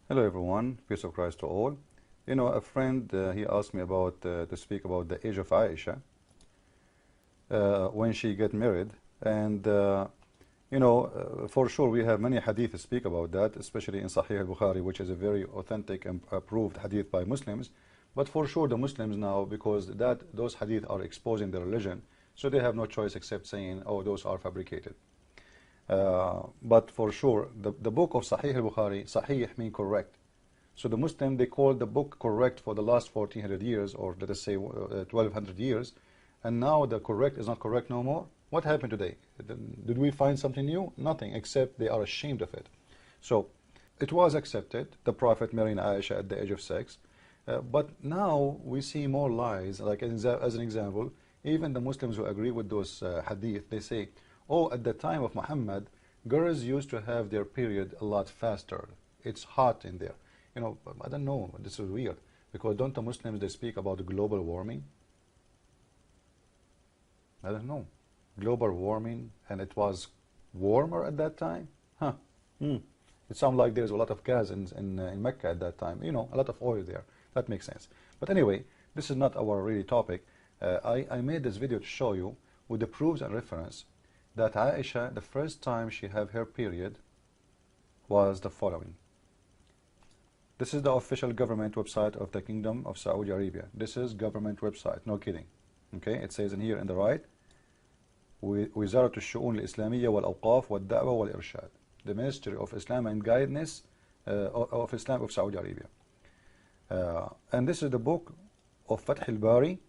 Hello everyone, peace of Christ to all. You know, a friend, he asked me about to speak about the age of Aisha when she get married. And for sure we have many hadith to speak about that, especially in Sahih al-Bukhari, which is a very authentic and approved hadith by Muslims. But for sure the Muslims now, because those hadith are exposing their religion, so they have no choice except saying, oh, those are fabricated. But for sure, the book of Sahih al-Bukhari, Sahih mean correct. So the Muslim, they call the book correct for the last 1400 years, or let us say 1200 years, and now the correct is not correct no more. What happened today? Did we find something new? Nothing, except they are ashamed of it. So it was accepted, the Prophet marrying Aisha at the age of 6, but now we see more lies. Like as an example, even the Muslims who agree with those hadith, they say, oh, at the time of Muhammad, girls used to have their period a lot faster. It's hot in there. You know, I don't know, this is weird, because don't the Muslims, they speak about global warming? I don't know. Global warming, and it was warmer at that time? Huh. It sounds like there's a lot of gas in Mecca at that time. You know, a lot of oil there. That makes sense. But anyway, this is not our really topic. I made this video to show you with the proofs and reference that Aisha, the first time she had her period was the following. This is the official government website of the Kingdom of Saudi Arabia. This is government website, no kidding. Okay, it says in here in the right, وزارة الشؤون الإسلامية والأوقاف والدعوة والإرشاد. The Ministry of Islam and Guidance of Islam of Saudi Arabia. And this is the book of Fath al-Bari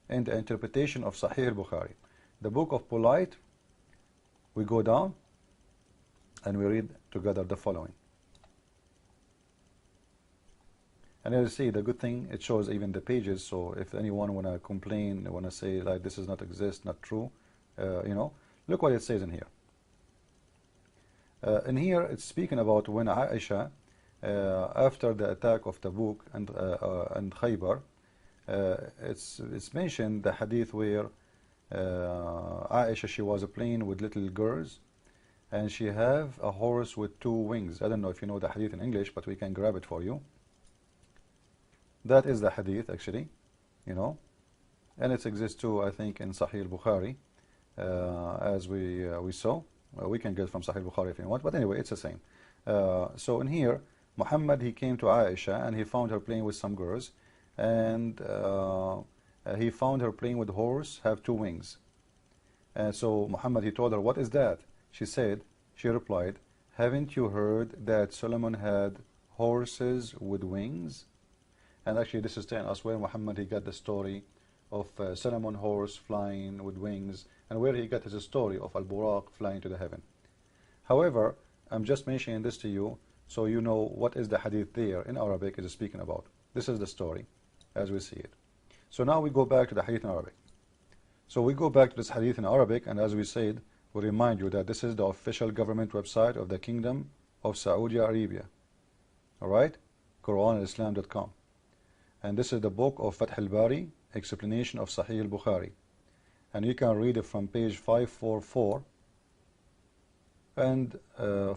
and the interpretation of Sahih al-Bukhari. The book of Polite, we go down and we read together the following. And you see the good thing, it shows even the pages, so if anyone want to complain, want to say like this is not exist, not true, look what it says in here. In here it's speaking about when Aisha, after the attack of Tabuk and Khaybar, it's mentioned the hadith where Aisha, she was playing with little girls, and she have a horse with 2 wings. I don't know if you know the hadith in English, but we can grab it for you. That is the hadith actually, and it exists too, I think, in Sahih al-Bukhari, as we saw. We can get from Sahih al-Bukhari if you want, but anyway, it's the same. So in here, Muhammad, he came to Aisha and he found her playing with some girls, and he found her playing with a horse, have 2 wings. And so Muhammad, he told her, what is that? She replied, haven't you heard that Solomon had horses with wings? And actually this is telling us where Muhammad, he got the story of Solomon horse flying with wings, and where he got his story of Al-Buraq flying to the heaven. However, I'm just mentioning this to you so you know what is the hadith there in Arabic is speaking about. This is the story as we see it. So now we go back to the hadith in Arabic. So we go back to this hadith in Arabic, and as we said, we remind you that this is the official government website of the Kingdom of Saudi Arabia. Alright? QuranAndIslam.com. And this is the book of Fath al-Bari, explanation of Sahih al-Bukhari. And you can read it from page 544 and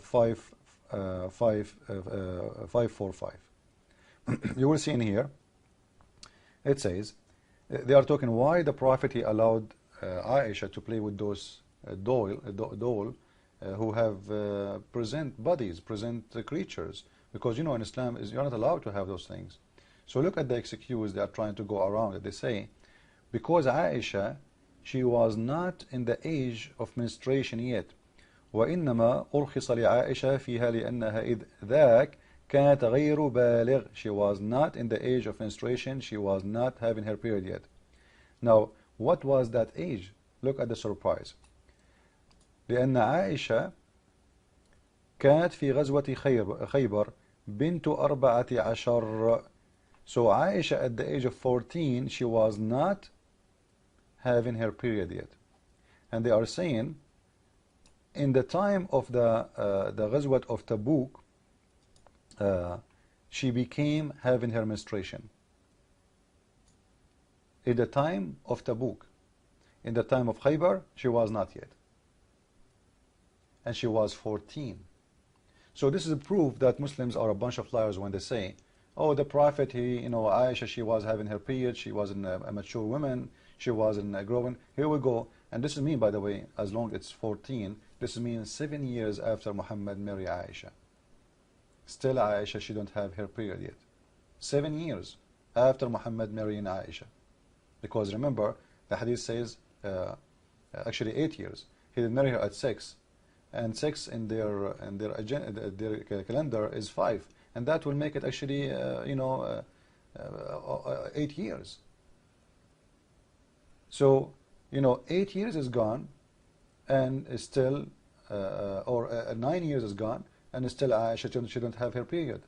545. You will see in here, it says, they are talking why the Prophet, he allowed Aisha to play with those doll who have present bodies, present creatures. Because in Islam, you're not allowed to have those things. So look at the excuse they are trying to go around it. They say, because Aisha, she was not in the age of menstruation yet. وإنما أرخص لعائشة فيها لأنها إذ ذاك كانت غير بالغ. She was not in the age of menstruation. She was not having her period yet. Now, what was that age? Look at the surprise. لأن عائشة كانت في غزوة خيبر بنت 14. So Aisha at the age of 14, she was not having her period yet. And they are saying, in the time of the Ghazwat of Tabuk, she became having her menstruation. In the time of Tabuk. In the time of Khaybar, she was not yet. And she was 14. So this is a proof that Muslims are a bunch of liars when they say, oh, the Prophet, Aisha, she was having her period, she wasn't a mature woman, she wasn't growing. Here we go. And this is mean, by the way, as long as it's 14, this means 7 years after Muhammad married Aisha. Still Aisha, she don't have her period yet. 7 years after Muhammad marrying Aisha. Because remember, the hadith says, actually 8 years. He did marry her at 6. And 6 in their calendar is 5. And that will make it actually, 8 years. So, 8 years is gone, and still, 9 years is gone, and still Aisha, she don't have her period.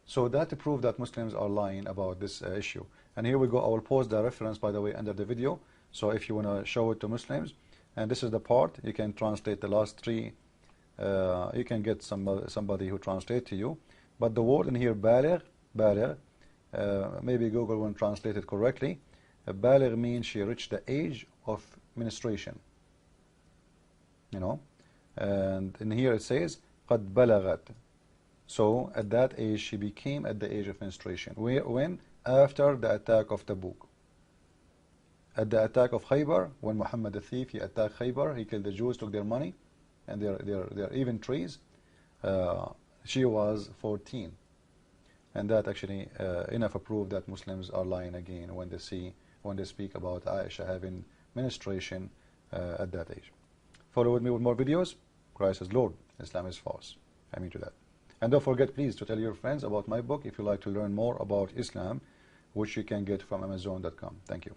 So that proves that Muslims are lying about this issue. And here we go. I will post the reference, by the way, under the video. So if you want to show it to Muslims, and this is the part, you can translate the last 3. You can get somebody who translate to you. But the word in here, baligh, maybe Google won't translate it correctly. Baligh means she reached the age of menstruation. And in here it says, قد بلغت. So at that age, she became at the age of menstruation. When? After the attack of Tabuk. At the attack of Khaybar, when Muhammad the thief, he attacked Khaybar, he killed the Jews, took their money and their even trees. She was 14. And that actually enough to prove that Muslims are lying again when they speak about Aisha having menstruation at that age. Follow with me with more videos. Christ is Lord. Islam is false. I mean to that. And don't forget, please, to tell your friends about my book if you like to learn more about Islam, which you can get from Amazon.com. Thank you.